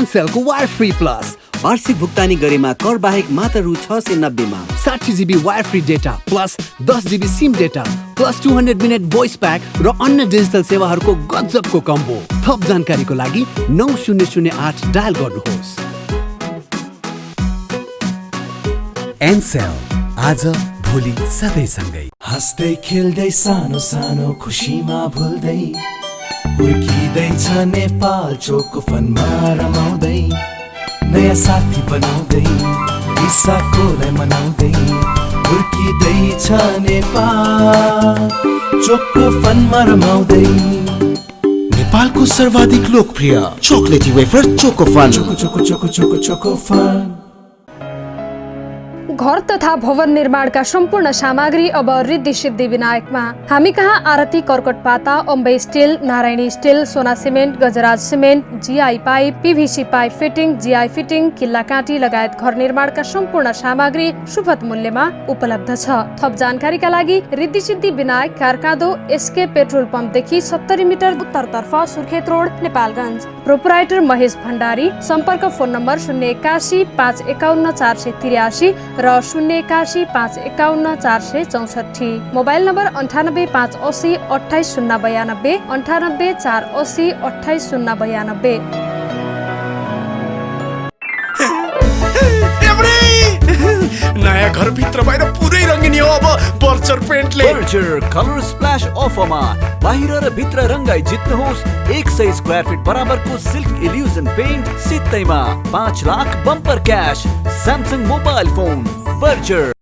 एनसेलको wire free plus वार्षिक भुक्तानी गरेमा कर बाहेक मात्र रु 690 मा 60 GB wire free data plus 10 GB SIM data plus 200 minute voice pack र अन्य डिजिटल सेवाहरूको गजबको कम्बो। थप जानकारीको लागि 9008 डायल गर्नुहोस्। एनसेल, आज भोलि सधैँ सँगै। हाँस्दै खेल्दै सानो सानो खुसीमा भुल्दै हुर्किँदैछ नेपाल चोको फनमा रमाउँदै नयाँ साथी बनाउँदै विशाखोलाई मनाउँदै हुर्किँदैछ नेपाल चोको फनमा रमाउँदै। नेपालको सर्वाधिक लोकप्रिय चोकलेटी wafer Choco Fun. Choco Choco Choco Choco Choco Fun. घर तथा भवन निर्माणका सम्पूर्ण सामग्री अब रिद्धि सिद्धि विनायकमा। हामी कहाँ आरती कर्कट पाता, Ambe steel, Narayani steel, Sona cement, Gajraj cement, GI pipe, PVC pipe fitting, GI fitting, किल्ला काँटी लगायत घर निर्माणका सम्पूर्ण सामग्री सुपथ मूल्यमा उपलब्ध छ। थप जानकारीका लागि Riddhi Siddhi Vinayak, कारकादो, SK petrol पम्पदेखि 70 metre उत्तरतर्फ, सुर्खेत रोड, नेपालगञ्ज। प्रोपराइटर महेश भण्डारी। सम्पर्क फोन नम्बर 081 551 483 र 081 551 464। Mobile number 98 580 28092, 98 480 28092। नयाँ घर भित्र बाहिर पुरै रङ्गिनी हो अब बर्चर पेन्टले। बर्चर कलर स्प्ल्याश अफरमा बाहिर र भित्र रङ्गाई जित्नुहोस् 100 स्क्वायर फिट बराबरको सिल्क इल्युजन पेन्ट सित्तैमा 5 lakh bumper cash Samsung mobile phone. Voucher.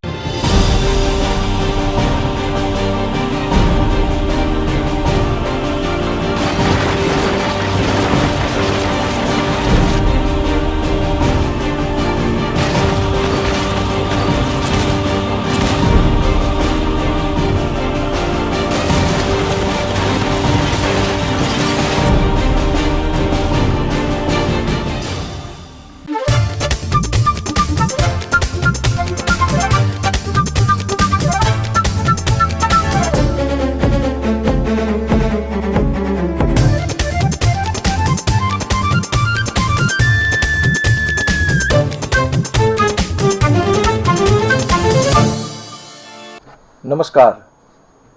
नमस्कार,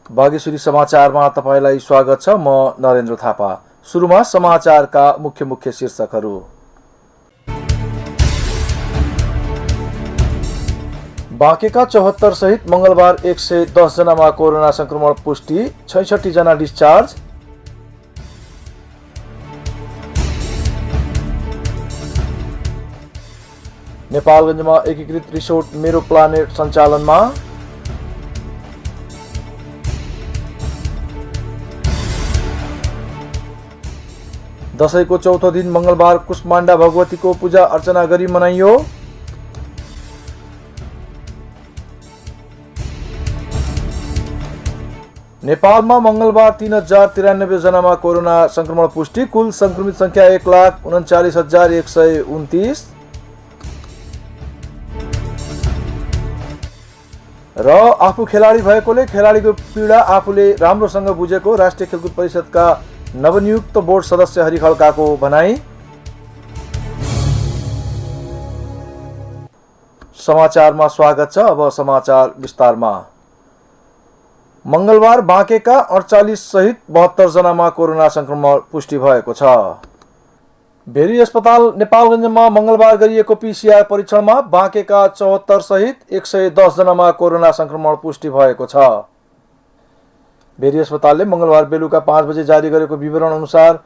भाग्यश्री समाचारमा तपाईलाई स्वागत छ। म नरेन्द्र थापा। सुरुमा समाचारका मुख्य शीर्षकहरू। बाँकेका 74 सहित मंगलबार 110 जनामा कोरोना संक्रमण पुष्टि, 66 जना डिस्चार्ज। नेपालगञ्जमा एकीकृत रिसोर्ट मेरो प्लानेट सञ्चालनमा। दशैंको चौथो दिन मंगलबार कुष्माण्डा भगवतीको पूजा अर्चना गरी मनाइयो। नेपालमा मंगलबार 3093 जनामा कोरोना संक्रमण पुष्टि, कुल संक्रमित संख्या 1,39,129। र आफू खेलाडी भएकोले खेलाडीको पीडा आफूले राम्रोसँग बुझेको राष्ट्रिय खेलकुद परिषदका नवनियुक्त बोर्ड सदस्य हरि खड्काको भनाई। समाचारमा स्वागत छ। अब समाचार विस्तारमा। मंगलबार बाँकेका 48 सहित 72 जनामा कोरोना संक्रमण पुष्टि भएको छ। भेरी अस्पताल नेपालगञ्जमा मंगलबार गरिएको पीसीआर परीक्षणमा बाँकेका 74 सहित 110 जनामा कोरोना संक्रमण पुष्टि भएको छ। भेरी अस्पतालले मंगलबार बेलुका 5 बजे जारी गरेको विवरण अनुसार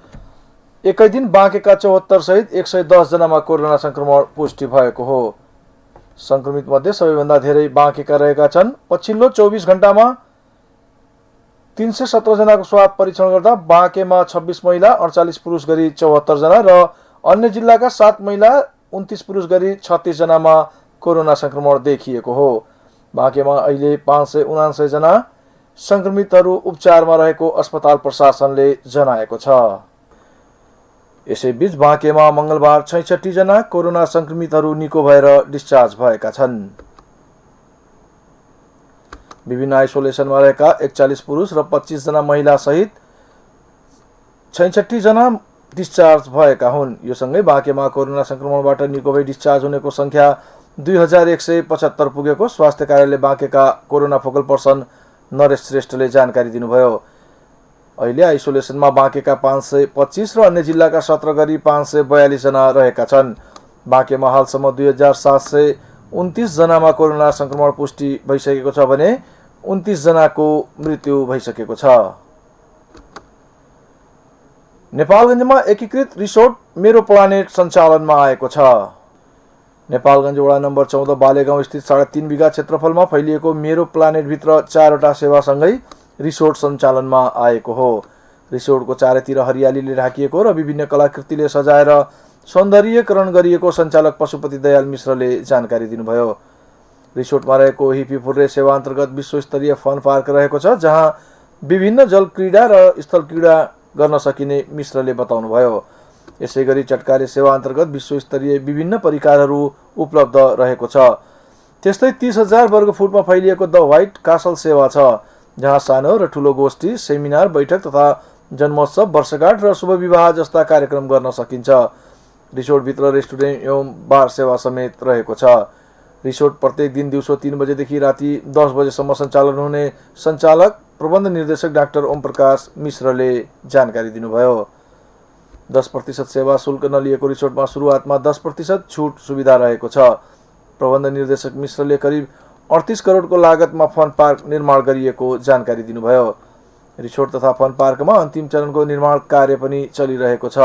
एकै दिन बाँकेका 74 सहित 110 जनामा कोरोना संक्रमण पुष्टि भएको हो। संक्रमित मध्ये सबैभन्दा धेरै बाँकेका रहेका छन्। पछिल्लो 24 घण्टामा 317 जनाको स्वाब परीक्षण गर्दा बाँकेमा 26 महिला 48 पुरुष गरी 74 जना र अन्य जिल्लाका 7 महिला 29 पुरुष गरी 36 जनामा कोरोना संक्रमण देखिएको हो। बाँकेमा अहिले 579 जना संक्रमितहरू उपचारमा रहेको अस्पताल प्रशासनले जनाएको छ। यसैबीच बाँकेमा मंगलबार 66 जना कोरोना संक्रमितहरू निको भएर डिस्चार्ज भएका छन्। विभिन्न आइसोलेसनमा रहेका 41 पुरुष र 25 जना महिला सहित 66 जना डिस्चार्ज भएका हुन्। यो सँगै बाँकेमा कोरोना संक्रमणबाट निको भई डिस्चार्ज हुनेको संख्या 2175 पुगेको स्वास्थ्य कार्यालय बाँकेका कोरोना फोकल पर्सन नरेश श्रेष्ठले जानकारी दिनुभयो। अहिले आइसोलेसनमा बाँकेका 525 र अन्य जिल्लाका 17 गरी 542 जना रहेका छन्। बाँकेमा हालसम्म 2729 जनामा कोरोना संक्रमण पुष्टि भइसकेको छ भने 29 जनाको मृत्यु भइसकेको छ। नेपालगञ्जमा एकीकृत रिसोर्ट मेरो प्लानेट सञ्चालनमा आएको छ। नेपालगञ्ज वडा नम्बर 14 बालेगाउँ स्थित 3.5 बिघा क्षेत्रफलमा फैलिएको मेरो प्लानेटभित्र 4वटा सेवासँगै रिसोर्ट सञ्चालनमा आएको हो। रिसोर्टको चारैतिर हरियालीले ढाकिएको र विभिन्न कलाकृतिले सजाएर सौन्दर्यीकरण गरिएको सञ्चालक पशुपति दयाल मिश्रले जानकारी दिनुभयो। रिसोर्टमा रहेको हिपी फुर्रे सेवा अन्तर्गत विश्वस्तरीय फन पार्क रहेको छ, जहाँ विभिन्न जल क्रीडा र स्थल क्रीडा गर्न सकिने मिश्रले बताउनुभयो। यसैगरी चटकारे सेवा अन्तर्गत विश्वस्तरीय विभिन्न परिकारहरू उपलब्ध रहेको छ। त्यस्तै 30,000 वर्ग फुटमा फैलिएको द व्हाइट कासल सेवा छ, जहाँ सानो र ठुलो गोष्ठी, सेमिनार, बैठक तथा जन्मोत्सव, वर्षगाँठ र शुभ विवाह जस्ता कार्यक्रम गर्न सकिन्छ। रिसोर्टभित्र रेस्टुरेन्ट एवं बार सेवा समेत रहेको छ। रिसोर्ट प्रत्येक दिन दिउँसो 3 बजेदेखि राति 10 बजेसम्म सञ्चालन हुने सञ्चालक प्रबन्ध निर्देशक डाक्टर ओम प्रकाश मिश्रले जानकारी दिनुभयो। 10% सेवा शुल्क नलिएको रिसोर्टमा सुरुवातमा 10% छुट सुविधा रहेको छ। प्रबन्ध निर्देशक मिश्रले करिब 38 करोडको लागतमा फन पार्क निर्माण गरिएको जानकारी दिनुभयो। रिसोर्ट तथा फन पार्कमा अन्तिम चरणको निर्माण कार्य पनि चलिरहेको छ।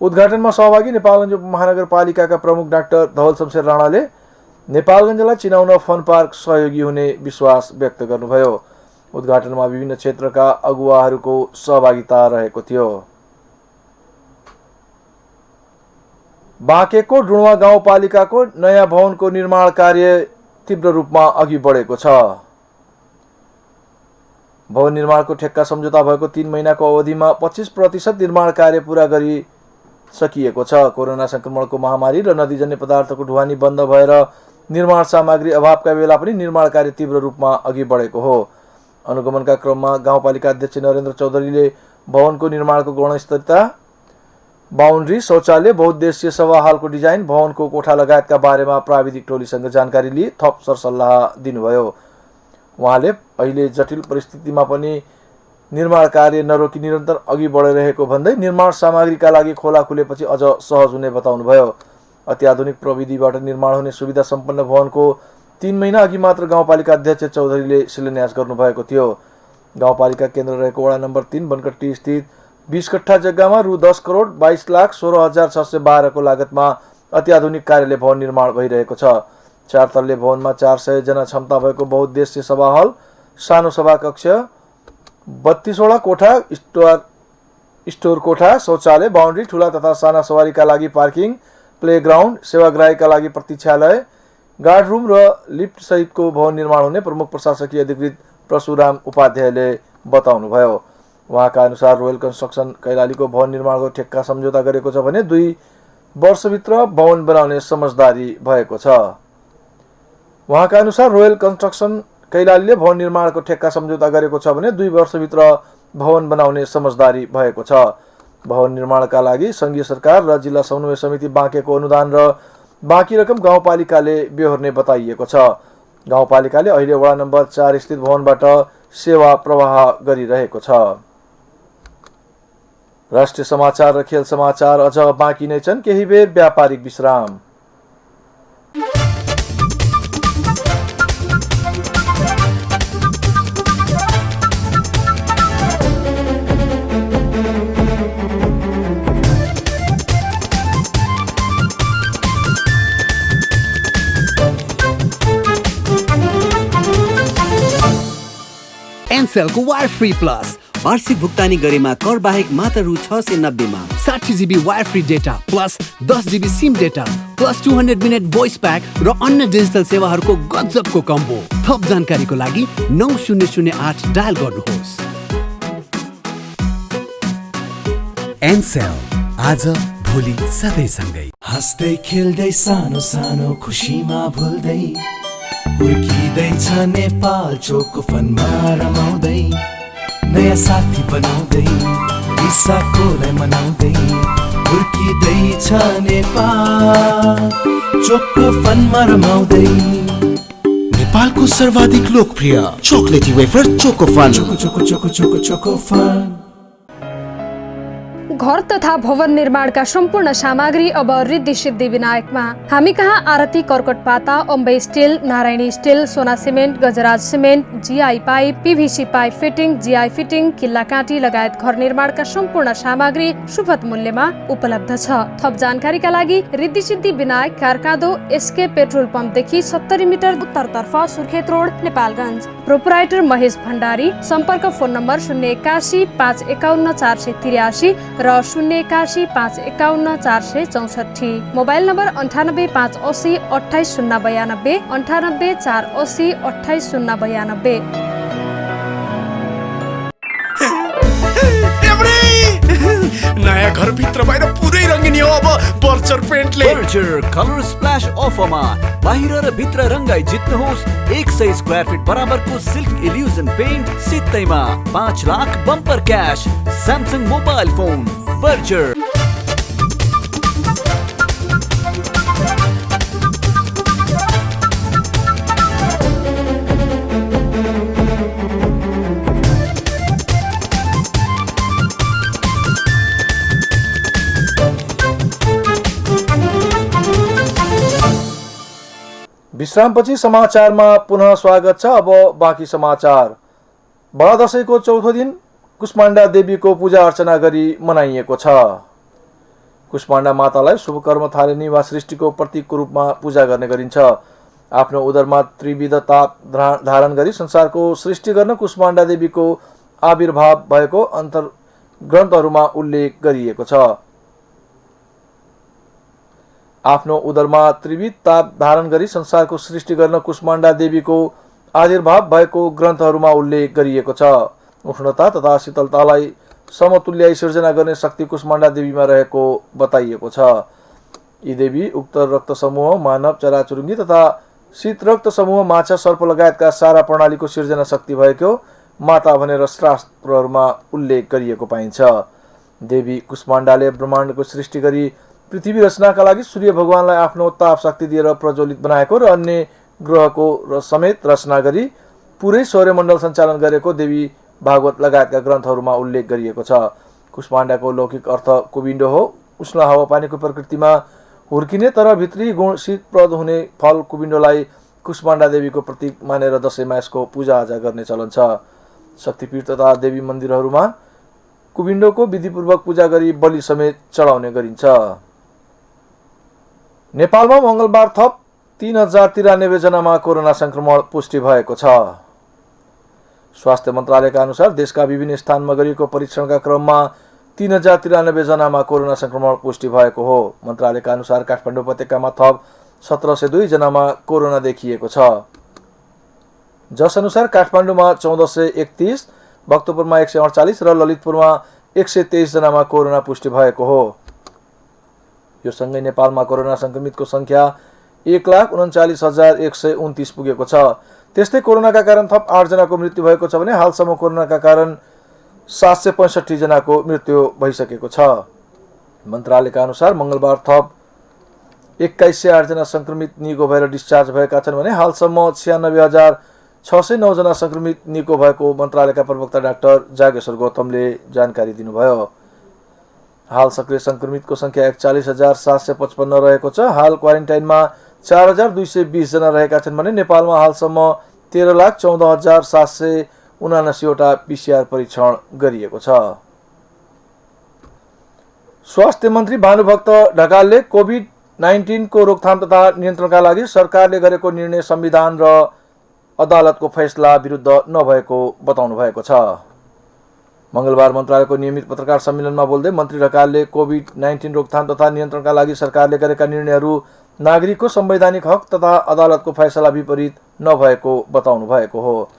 उद्घाटनमा सहभागी नेपालगञ्ज उपमहानगरपालिकाका प्रमुख डाक्टर धवल शमशेर राणाले नेपालगञ्जलाई चिनाउन फन पार्क सहयोगी हुने विश्वास व्यक्त गर्नुभयो। उद्घाटनमा विभिन्न क्षेत्रका अगुवाहरूको सहभागिता रहेको थियो। बाँकेको डुणवा गाउँपालिकाको नयाँ भवनको निर्माण कार्य तीव्र रूपमा अघि बढेको छ। भवन निर्माणको ठेक्का सम्झौता भएको 3 महिनाको अवधिमा 25% निर्माण कार्य पूरा गरी सकिएको छ। कोरोना संक्रमणको महामारी र नदीजन्य पदार्थको ढुवानी बन्द भएर निर्माण सामग्री अभावका बेला पनि निर्माण कार्य तीव्र रूपमा अघि बढेको हो। अनुगमनका क्रममा गाउँपालिका अध्यक्ष नरेन्द्र चौधरीले भवनको निर्माणको गुणस्तरता, बाउन्ड्री, शौचालय, बहुउद्देश्य सभा हालको डिजाइन, भवनको कोठा लगायतका बारेमा प्राविधिक टोलीसँग जानकारी लिई थप सरसल्लाह दिनुभयो। उहाँले अहिले जटिल परिस्थितिमा पनि निर्माण कार्य नरोकी निरन्तर अघि बढिरहेको भन्दै निर्माण सामग्रीका लागि खोला खुलेपछि अझ सहज हुने बताउनुभयो। अत्याधुनिक प्रविधिबाट निर्माण हुने सुविधा सम्पन्न भवनको 3 महिना अघि मात्र गाउँपालिका अध्यक्ष चौधरीले शिलान्यास गर्नुभएको थियो। गाउँपालिका केन्द्र रहेको वडा नम्बर 3 बनकट्टी स्थित 20 कट्ठा जग्गामा रु 10 करोड 22,16,612 को लागतमा अत्याधुनिक कार्यालय भवन निर्माण भइरहेको छ। 4 तल्ले भवनमा 400 जना क्षमता भएको बहुउद्देश्य सभा हल, सानो सभा कक्ष, 32 वटा कोठा, स्टोर कोठा, शौचालय, बाउन्ड्री, ठुला तथा साना सवारीका लागि पार्किङ, प्लेग्राउन्ड, सेवाग्राहीका लागि प्रतीक्षालय, गार्ड रुम र लिफ्ट सहितको भवन निर्माण हुने प्रमुख प्रशासकीय अधिकृत परशुराम उपाध्यायले बताउनुभयो। उहाँका अनुसार रोयल कन्स्ट्रक्सन कैलालीको भवन निर्माणको ठेक्का सम्झौता गरेको छ भने 2 वर्षभित्र भवन बनाउने समझदारी भएको छ। उहाँका अनुसार रोयल कन्स्ट्रक्सन कैलालीले भवन निर्माणको ठेक्का सम्झौता गरेको छ भने 2 वर्षभित्र भवन बनाउने समझदारी भएको छ। भवन निर्माणका लागि संघीय सरकार र जिल्ला समन्वय समिति बाँकेको अनुदान र बाँकी रकम गाउँपालिकाले बेहोर्ने बताइएको छ। गाउँपालिकाले अहिले वडा नम्बर 4 स्थित भवनबाट सेवा प्रवाह गरिरहेको छ। राष्ट्रिय समाचार र खेल समाचार अझ बाँकी नै छन्, केही बेर व्यापारिक विश्राम। एनसेलको वायर फ्री प्लस वार्षिक भुक्तानी गरेमा कर बाहेक मात्र रु 690 मा 60 GB wire free data plus 10 GB SIM data plus 200 minute voice pack र अन्य डिजिटल सेवाहरूको गजबको कम्बो। थप जानकारीको लागि 9008 डायल गर्नुहोस्। एनसेल, आज भोलि सधैँ सँगै। हाँस्दै खेल्दै सानो सानो खुसीमा भुल्दै हुर्किँदैछ नेपाल चोकको फनमा रमाउँदै नयाँ साथी बनाउँदै इसाकोलाई मनाउँदै हुर्किँदैछ नेपाल चोको फनमा रमाउँदै नेपालको सर्वाधिक लोकप्रिय चोकलेटी wafer Choco Fun. Choco Choco Choco Choco Choco Fun. घर तथा भवन निर्माणका सम्पूर्ण सामग्री अब रिद्धि सिद्धि विनायकमा। हामी कहाँ आरती कर्कट पाता, Ambe steel, Narayani steel, Sona cement, Gajraj cement, GI pipe, PVC pipe fitting, GI fitting, किल्ला काँटी लगायत घर निर्माणका सम्पूर्ण सामग्री सुपथ मूल्यमा उपलब्ध छ। थप जानकारीका लागि Riddhi Siddhi Vinayak, कारकादो, SK petrol पम्पदेखि 70 metre उत्तरतर्फ, सुर्खेत रोड, नेपालगञ्ज। प्रोपराइटर महेश भण्डारी। सम्पर्क फोन नम्बर 081 551 483 र 081 551 464। Mobile number 98 580 28092, 98 480 28092। नयाँ घर भित्र बाहिर पुरै रङ्गिनी हो अब बर्चर पेन्टले। बर्चर कलर स्प्ल्याश अफरमा बाहिर र भित्र रङ्गाई जित्नुहोस् 100 स्क्वायर फिट बराबरको सिल्क इल्युजन पेन्ट सित्तैमा 5 lakh bumper cash Samsung mobile phone. Voucher. विश्रामपछि समाचारमा पुनः स्वागत छ। अब बाँकी समाचार। बडा दशैंको चौथो दिन कुष्माण्डा देवीको पूजा अर्चना गरी मनाइएको छ। कुष्माण्डा मातालाई शुभ कर्म थालिनी वा सृष्टिको प्रतीकको रूपमा पूजा गर्ने गरिन्छ। आफ्नो उदरमा त्रिविध ताप धारण गरी संसारको सृष्टि गर्न कुष्माण्डा देवीको आविर्भाव भएको अन्तर ग्रन्थहरूमा उल्लेख गरिएको छ। आफ्नो उदरमा त्रिविध ताप धारण गरी संसारको सृष्टि गर्न कुष्माण्डा देवीको आविर्भाव भएको ग्रन्थहरूमा उल्लेख गरिएको छ। उष्णता तथा शीतलतालाई समतुल्याई सिर्जना गर्ने शक्ति कुष्माण्डा देवीमा रहेको बताइएको छ। यी देवी उक्त रक्त समूह मानव, चराचुरुङ्गी तथा शीत रक्त समूह माछा, सर्प लगायतका सारा प्रणालीको सिर्जना शक्ति भएको माता भनेर शास्त्रहरूमा उल्लेख गरिएको पाइन्छ। देवी कुष्माण्डाले ब्रह्माण्डको सृष्टि गरी पृथ्वी रचनाका लागि सूर्य भगवानलाई आफ्नो ताप शक्ति दिएर प्रज्वलित बनाएको र अन्य ग्रहको समेत रचना गरी पुरै सौर्यमण्डल सञ्चालन गरेको देवी भागवत लगायतका ग्रन्थहरूमा उल्लेख गरिएको छ। कुष्माण्डाको लौकिक अर्थ कुविन्डो हो। उष्ण हावापानीको प्रकृतिमा हुर्किने तर भित्री गुण शीतप्रद हुने फल कुविन्डोलाई कुष्माण्डा देवीको प्रतीक मानेर दशैँमा यसको पूजाआजा गर्ने चलन छ। शक्तिपीठ तथा देवी मन्दिरहरूमा कुविन्डोको विधिपूर्वक पूजा गरी बलि समेत चढाउने गरिन्छ। नेपालमा मंगलबार थप 3093 जनामा कोरोना संक्रमण पुष्टि भएको छ। स्वास्थ्य मन्त्रालयका अनुसार देशका विभिन्न स्थानमा गरिएको परीक्षणका क्रममा 3093 जनामा कोरोना संक्रमण पुष्टि भएको हो। मन्त्रालयका अनुसार काठमाडौँ उपत्यकामा थप 1702 जनामा कोरोना देखिएको छ। जस अनुसार काठमाडौँमा 1431, भक्तपुरमा 148 र ललितपुरमा 123 जनामा कोरोना पुष्टि भएको हो। यो सँगै नेपालमा कोरोना संक्रमितको संख्या 1,39,129 पुगेको छ। त्यस्तै कोरोनाका कारण थप 8 जनाको मृत्यु भएको छ भने हालसम्म कोरोनाका कारण 765 जनाको मृत्यु भइसकेको छ। मन्त्रालयका अनुसार मंगलबार थप 2108 जना संक्रमित निको भएर डिस्चार्ज भएका छन् भने हालसम्म 96,609 जना संक्रमित निको भएको मन्त्रालयका प्रवक्ता डाक्टर जागेश्वर गौतमले जानकारी दिनुभयो। हाल सक्रिय संक्रमितको संख्या 41,755 रहेको छ। हाल क्वारेन्टाइनमा 4,220 जना रहेका छन् भने नेपालमा हालसम्म 13,14,779 वटा पीसीआर परीक्षण गरिएको छ। स्वास्थ्य मन्त्री भानुभक्त ढकालले कोभिड-19 को रोकथाम तथा नियन्त्रणका लागि सरकारले गरेको निर्णय संविधान र अदालतको फैसला विरुद्ध नभएको बताउनु भएको छ। मंगलबार मन्त्रालयको नियमित पत्रकार सम्मेलनमा बोल्दै मन्त्री ढकालले कोभिड-19 रोकथाम तथा नियन्त्रणका लागि सरकारले गरेका निर्णयहरू नागरिकको संवैधानिक हक तथा अदालतको फैसला विपरीत नभएको बताउनु भएको हो।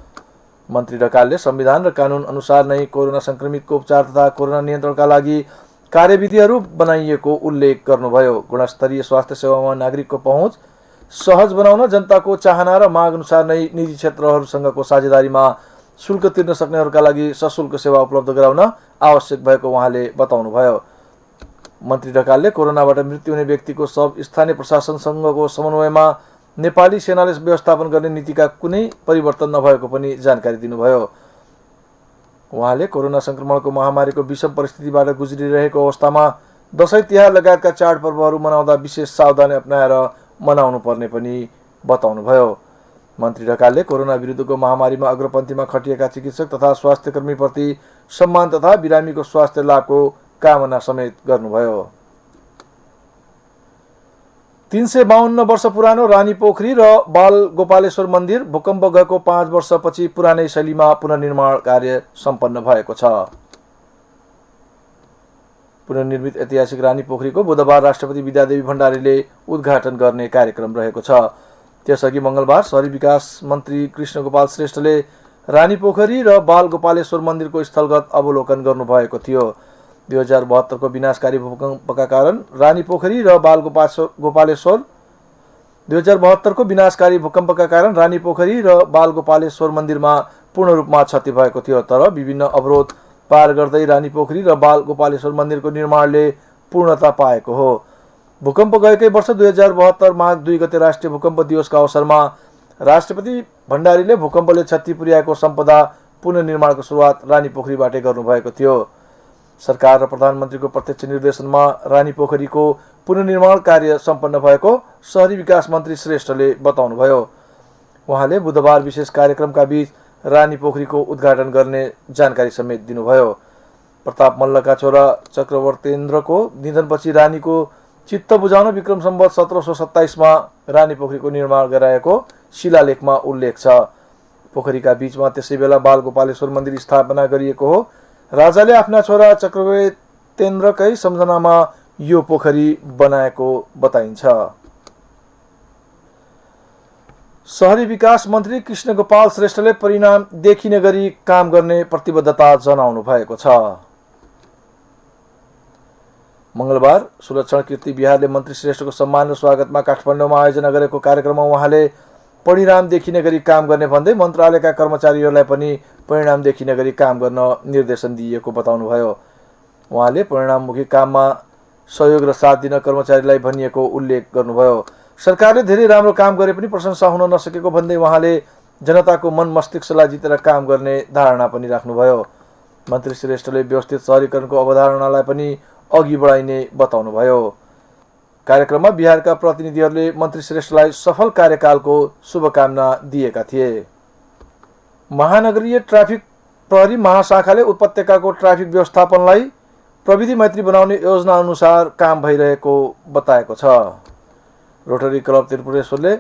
मन्त्री ढकालले संविधान र कानून अनुसार नै कोरोना संक्रमितको उपचार तथा कोरोना नियन्त्रणका लागि कार्यविधिहरू बनाइएको उल्लेख गर्नुभयो। गुणस्तरीय स्वास्थ्य सेवामा नागरिकको पहुँच सहज बनाउन जनताको चाहना र माग अनुसार नै निजी क्षेत्रहरूसँगको साझेदारीमा शुल्क तिर्न सक्नेहरूका लागि सशुल्क सेवा उपलब्ध गराउन आवश्यक भएको उहाँले बताउनुभयो। मन्त्री ढकालले कोरोनाबाट मृत्यु हुने व्यक्तिको शव स्थानीय प्रशासनसँगको समन्वयमा नेपाली सेनाले व्यवस्थापन गर्ने नीतिका कुनै परिवर्तन नभएको पनि जानकारी दिनुभयो। उहाँले कोरोना संक्रमणको महामारीको विषम परिस्थितिबाट गुज्रिरहेको अवस्थामा दशैं तिहार लगायतका चाडपर्वहरू मनाउँदा विशेष सावधानी अपनाएर मनाउनु पर्ने पनि बताउनुभयो। मन्त्री ढकालले कोरोना विरुद्धको महामारीमा अग्रपन्थीमा खटिएका चिकित्सक तथा स्वास्थ्यकर्मीप्रति सम्मान तथा बिरामीको स्वास्थ्य लाभको कामना समेत गर्नुभयो। 352 वर्ष पुरानो रानी पोखरी र बाल गोपालेश्वर मन्दिर भूकम्प गएको 5 वर्षपछि पुरानै शैलीमा पुनर्निर्माण कार्य सम्पन्न भएको छ। पुनर्निर्मित ऐतिहासिक रानी पोखरीको बुधबार राष्ट्रपति विद्यादेवी भण्डारीले उद्घाटन गर्ने कार्यक्रम रहेको छ। त्यसअघि मंगलबार शहरी विकास मन्त्री कृष्णगोपाल श्रेष्ठले रानी पोखरी र बाल गोपालेश्वर मन्दिरको स्थलगत अवलोकन गर्नुभएको थियो। 2072 को विनाशकारी भूकम्पका कारण रानी पोखरी र बाल गोपालेश्वर 2072 को विनाशकारी भूकम्पका कारण रानी पोखरी र बाल गोपालेश्वर मन्दिरमा पूर्ण रूपमा क्षति भएको थियो। तर विभिन्न अवरोध पार गर्दै रानी पोखरी र बाल गोपालेश्वर मन्दिरको निर्माणले पूर्णता पाएको हो। भूकम्प गएकै वर्ष 2072 माघ 2 गते राष्ट्रिय भूकम्प दिवसका अवसरमा राष्ट्रपति भण्डारीले भूकम्पले क्षति पुर्याएको सम्पदा पुनर्निर्माणको सुरुवात रानी पोखरीबाटै गर्नुभएको थियो। सरकार र प्रधानमन्त्रीको प्रत्यक्ष निर्देशनमा रानी पोखरीको पुनर्निर्माण कार्य सम्पन्न भएको शहरी विकास मन्त्री श्रेष्ठले बताउनुभयो। उहाँले बुधबार विशेष कार्यक्रमका बीच रानी पोखरीको उद्घाटन गर्ने जानकारी समेत दिनुभयो। प्रताप मल्लका छोरा चक्रवर्तेन्द्रको निधनपछि रानीको चित्त बुझाउन विक्रम सम्वत 1727 मा रानी पोखरीको निर्माण गराएको शिलालेखमा उल्लेख छ। पोखरीका बीचमा त्यसै बेला बाल गोपालेश्वर मन्दिर स्थापना गरिएको हो। राजाले आफ्ना छोरा चक्रवर्तेन्द्रकै सम्झनामा यो पोखरी बनाएको बताइन्छ। शहरी विकास मन्त्री कृष्णगोपाल श्रेष्ठले परिणाम देखिने गरी काम गर्ने प्रतिबद्धता जनाउनु भएको छ। मंगलबार सुलक्षण कीर्ति बिहारले मन्त्री श्रेष्ठको सम्मान र स्वागतमा काठमाडौँमा आयोजना गरेको कार्यक्रममा उहाँले परिणाम देखिने गरी काम गर्ने भन्दै मन्त्रालयका कर्मचारीहरूलाई पनि परिणाम देखिने गरी काम गर्न निर्देशन दिइएको बताउनुभयो। उहाँले परिणाममुखी काममा सहयोग र साथ दिन कर्मचारीलाई भनिएको उल्लेख गर्नुभयो। सरकारले धेरै राम्रो काम गरे पनि प्रशंसा हुन नसकेको भन्दै उहाँले जनताको मन मस्तिष्कलाई जितेर काम गर्ने धारणा पनि राख्नुभयो। मन्त्री श्रेष्ठले व्यवस्थित शहरीकरणको अवधारणालाई पनि अघि बढाइने बताउनुभयो। कार्यक्रममा बिहारका प्रतिनिधिहरूले मन्त्री श्रेष्ठलाई सफल कार्यकालको शुभकामना दिएका थिए। महानगरीय ट्राफिक प्रहरी महाशाखाले उपत्यकाको ट्राफिक व्यवस्थापनलाई प्रविधि मैत्री बनाउने योजना अनुसार काम भइरहेको बताएको छ। रोटरी क्लब त्रिपुरेश्वरले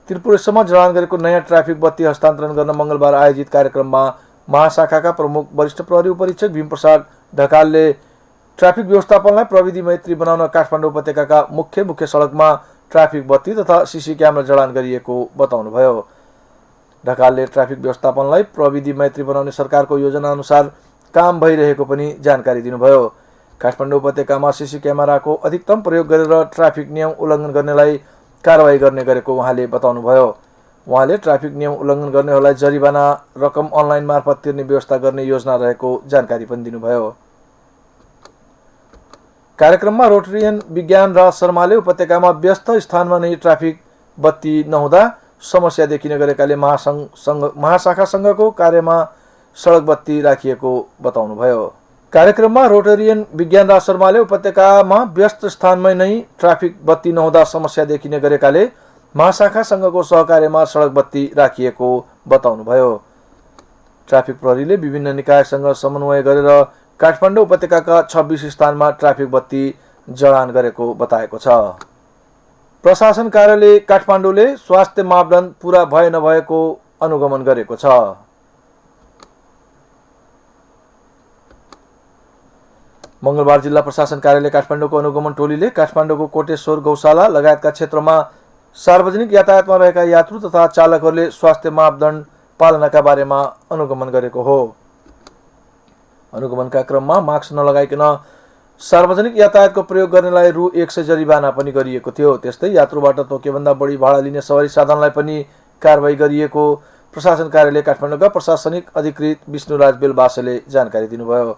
त्रिपुरेश्वरमा जडान गरेको नयाँ ट्राफिक बत्ती हस्तान्तरण गर्न मंगलबार आयोजित कार्यक्रममा महाशाखाका प्रमुख वरिष्ठ प्रहरी उपरीक्षक भीमप्रसाद ढकालले ट्राफिक व्यवस्थापनलाई प्रविधि मैत्री बनाउन काठमाडौँ उपत्यकाका मुख्य सडकमा ट्राफिक बत्ती तथा सीसी क्यामेरा जडान गरिएको बताउनुभयो। ढकालले ट्राफिक व्यवस्थापनलाई प्रविधि मैत्री बनाउने सरकारको योजना अनुसार काम भइरहेको पनि जानकारी दिनुभयो। काठमाडौँ उपत्यकामा सीसी क्यामेराको अधिकतम प्रयोग गरेर ट्राफिक नियम उल्लङ्घन गर्नेलाई कारवाही गर्ने गरेको उहाँले बताउनुभयो। उहाँले ट्राफिक नियम उल्लङ्घन गर्नेहरूलाई जरिवाना रकम अनलाइन मार्फत तिर्ने व्यवस्था गर्ने योजना रहेको जानकारी पनि दिनुभयो। कार्यक्रममा रोटरियन विज्ञान राज शर्माले उपत्यकामा व्यस्त स्थानमा नै ट्राफिक बत्ती नहुँदा समस्या देखिने गरेकाले महाशाखा संघको कार्यमा सडक बत्ती राखिएको बताउनुभयो। कार्यक्रममा रोटरियन विज्ञान राज शर्माले उपत्यकामा व्यस्त स्थानमा नै ट्राफिक बत्ती नहुँदा समस्या देखिने गरेकाले महाशाखा संघको सहकार्यमा सडक बत्ती राखिएको बताउनुभयो। ट्राफिक प्रहरीले विभिन्न निकायसँग समन्वय गरेर काठमाडौँ उपत्यकाका 26 स्थानमा ट्राफिक बत्ती जडान गरेको बताएको छ। प्रशासन कार्यालय काठमाडौँले स्वास्थ्य मापदण्ड पूरा भए नभएको अनुगमन गरेको छ। मंगलबार जिल्ला प्रशासन कार्यालय काठमाडौँको अनुगमन टोलीले काठमाडौँको कोटेश्वर गौशाला लगायतका क्षेत्रमा सार्वजनिक यातायातमा रहेका यात्रु तथा चालकहरूले स्वास्थ्य मापदण्ड पालनाका बारेमा अनुगमन गरेको हो। अनुगमनका क्रममा मास्क नलगाइकन सार्वजनिक यातायातको प्रयोग गर्नेलाई रु 100 जरिवाना पनि गरिएको थियो। त्यस्तै यात्रुबाट तोकेभन्दा बढी भाडा लिने सवारी साधनलाई पनि कारबाही गरिएको प्रशासन कार्यालय काठमाडौँका प्रशासनिक अधिकृत विष्णुराज बेलबासेले जानकारी दिनुभयो।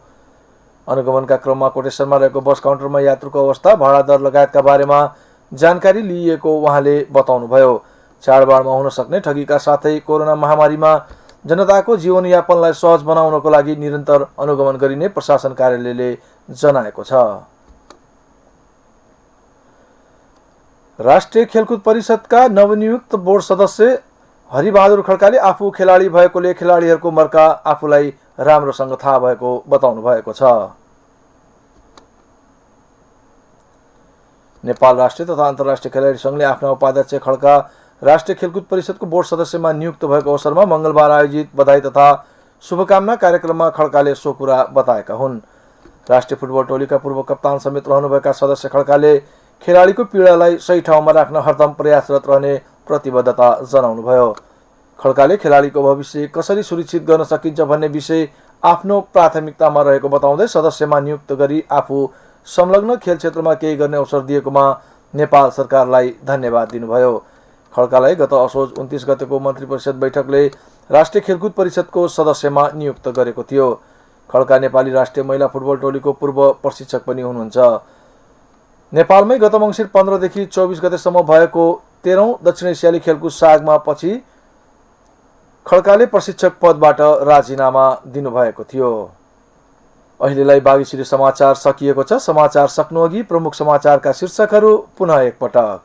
अनुगमनका क्रममा कोटेश्वरमा रहेको बस काउन्टरमा यात्रुको अवस्था, भाडा दर लगायतका बारेमा जानकारी लिइएको उहाँले बताउनुभयो। चाडबाडमा हुन सक्ने ठगीका साथै कोरोना महामारीमा जनताको जीवनयापनलाई सहज बनाउनको लागि निरन्तर अनुगमन गरिने प्रशासन कार्यालयले जनाएको छ। राष्ट्रिय खेलकुद परिषदका नवनियुक्त बोर्ड सदस्य हरिबहादुर खड्काले आफू खेलाडी भएकोले खेलाडीहरूको मर्का आफूलाई राम्रोसँग थाहा भएको बताउनु भएको छ। नेपाल राष्ट्रिय तथा अन्तर्राष्ट्रिय खेलाडी संघले आफ्ना उपाध्यक्ष खड्का राष्ट्रिय खेलकुद परिषदको बोर्ड सदस्यमा नियुक्त भएको अवसरमा मंगलबार आयोजित बधाई तथा शुभकामना कार्यक्रममा खड्काले सो कुरा बताएका हुन्। राष्ट्रिय फुटबल टोलीका पूर्व कप्तान समेत रहनुभएका सदस्य खड्काले खेलाडीको पीडालाई सही ठाउँमा राख्न हरदम प्रयासरत रहने प्रतिबद्धता जनाउनुभयो। खड्काले खेलाडीको भविष्य कसरी सुरक्षित गर्न सकिन्छ भन्ने विषय आफ्नो प्राथमिकतामा रहेको बताउँदै सदस्यमा नियुक्त गरी आफू संलग्न खेल क्षेत्रमा केही गर्ने अवसर दिएकोमा नेपाल सरकारलाई धन्यवाद दिनुभयो। खड्कालाई गत असोज 29 गतेको मन्त्री परिषद बैठकले राष्ट्रिय खेलकुद परिषदको सदस्यमा नियुक्त गरेको थियो। खड्का नेपाली राष्ट्रिय महिला फुटबल टोलीको पूर्व प्रशिक्षक पनि हुनुहुन्छ। नेपालमै गत मङ्सिर 15 देखि 24 गतेसम्म भएको 13औं दक्षिण एसियाली खेलकुद सागमा पछि खड्काले प्रशिक्षक पदबाट राजीनामा दिनुभएको थियो। अहिलेलाई बागीसिरी समाचार सकिएको छ। समाचार सक्नुअघि प्रमुख समाचारका शीर्षकहरू पुनः एकपटक।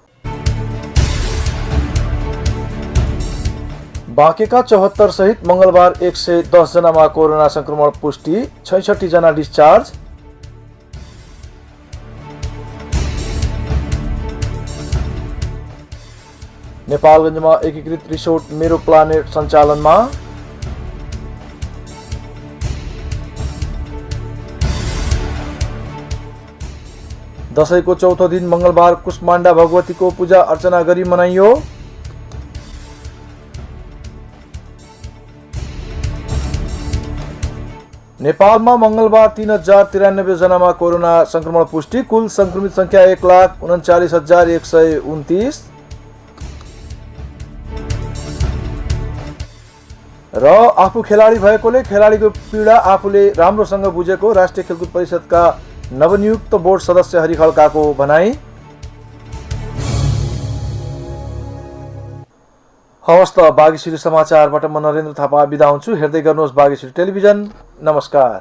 बाँकेका 74 सहित मंगलबार 110 जनामा कोरोना संक्रमण पुष्टि, 66 जना डिस्चार्ज। नेपालगञ्जमा एकीकृत रिसोर्ट मेरो प्लानेट सञ्चालनमा। दशैंको चौथो दिन मंगलबार कुष्माण्डा भगवतीको पूजा अर्चना गरी मनाइयो। नेपालमा मंगलबार 3093 जनामा कोरोना संक्रमण पुष्टि, कुल संक्रमित संख्या 1,39,129। र आफू खेलाडी भएकोले खेलाडीको पीडा आफूले राम्रोसँग बुझेको राष्ट्रिय खेलकुद परिषदका नवनियुक्त बोर्ड सदस्य हरि खड्काको भनाई। हवस् त बागीसिरी समाचारबाट म नरेन्द्र थापा बिदा हुन्छु। हेर्दै गर्नुहोस् बागीसिरी टेलिभिजन। नमस्कार।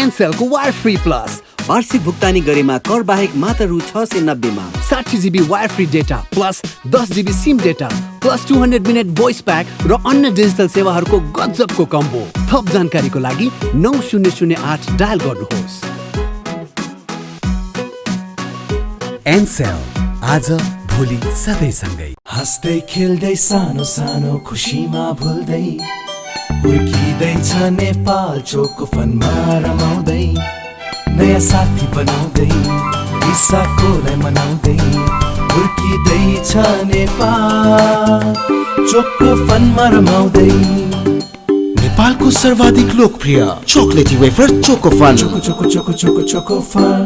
एनसेलको वायर फ्री प्लस वार्षिक भुक्तानी गरेमा कर बाहेक मात्र रु 690 मा 60 GB wire free data plus 10 GB SIM data plus 200 minute voice pack र अन्य डिजिटल सेवाहरूको गजबको कम्बो। थप जानकारीको लागि 9008 डायल गर्नुहोस्। एनसेल, आज भोलि सधैँ सँगै। हाँस्दै खेल्दै सानो सानो खुसीमा भुल्दै हुर्किँदैछ नेपाल चोको फनमा रमाउँदै, नयाँ साथी बनाउँदै विशाखोलाई मनाउँदै हुर्किँदैछ नेपाल चोको फनमा रमाउँदै। नेपालको सर्वाधिक लोकप्रिय चोकलेटी wafer Choco Fun. Choco Choco Choco Choco Choco Fun.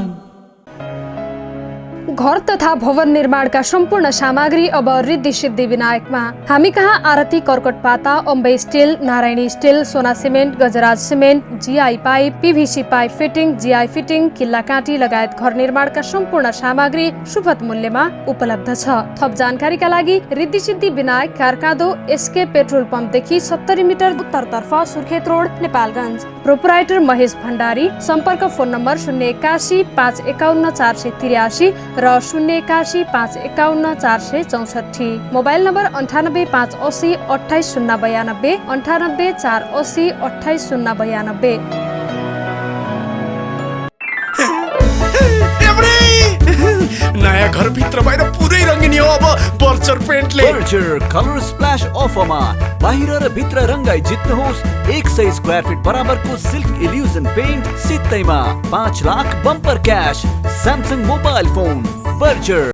घर तथा भवन निर्माणका सम्पूर्ण सामग्री अब रिद्धि सिद्धि विनायकमा। हामी कहाँ आरती कर्कट पाता, Ambe steel, Narayani steel, Sona cement, Gajraj cement, GI pipe, PVC pipe fitting, GI fitting, किल्ला काँटी लगायत घर निर्माणका सम्पूर्ण सामग्री सुपथ मूल्यमा उपलब्ध छ। थप जानकारीका लागि Riddhi Siddhi Vinayak, कारकादो, SK petrol पम्पदेखि 70 metre उत्तरतर्फ, सुर्खेत रोड, नेपालगञ्ज। प्रोपराइटर महेश भण्डारी। सम्पर्क फोन नम्बर 081 551 483 र 081 551 464। Mobile number 98 580 28092, 98 480 28092। नयाँ घर भित्र बाहिर पुरै रङ्गिनी हो अब बर्चर पेन्टले। बर्चर कलर स्प्ल्याश अफरमा बाहिर र भित्र रङ्गाई जित्नुहोस्। 100 स्क्वायर फिट बराबरको सिल्क इल्युजन पेन्ट सित्तैमा 5 lakh bumper cash. Samsung mobile phone. बर्चर।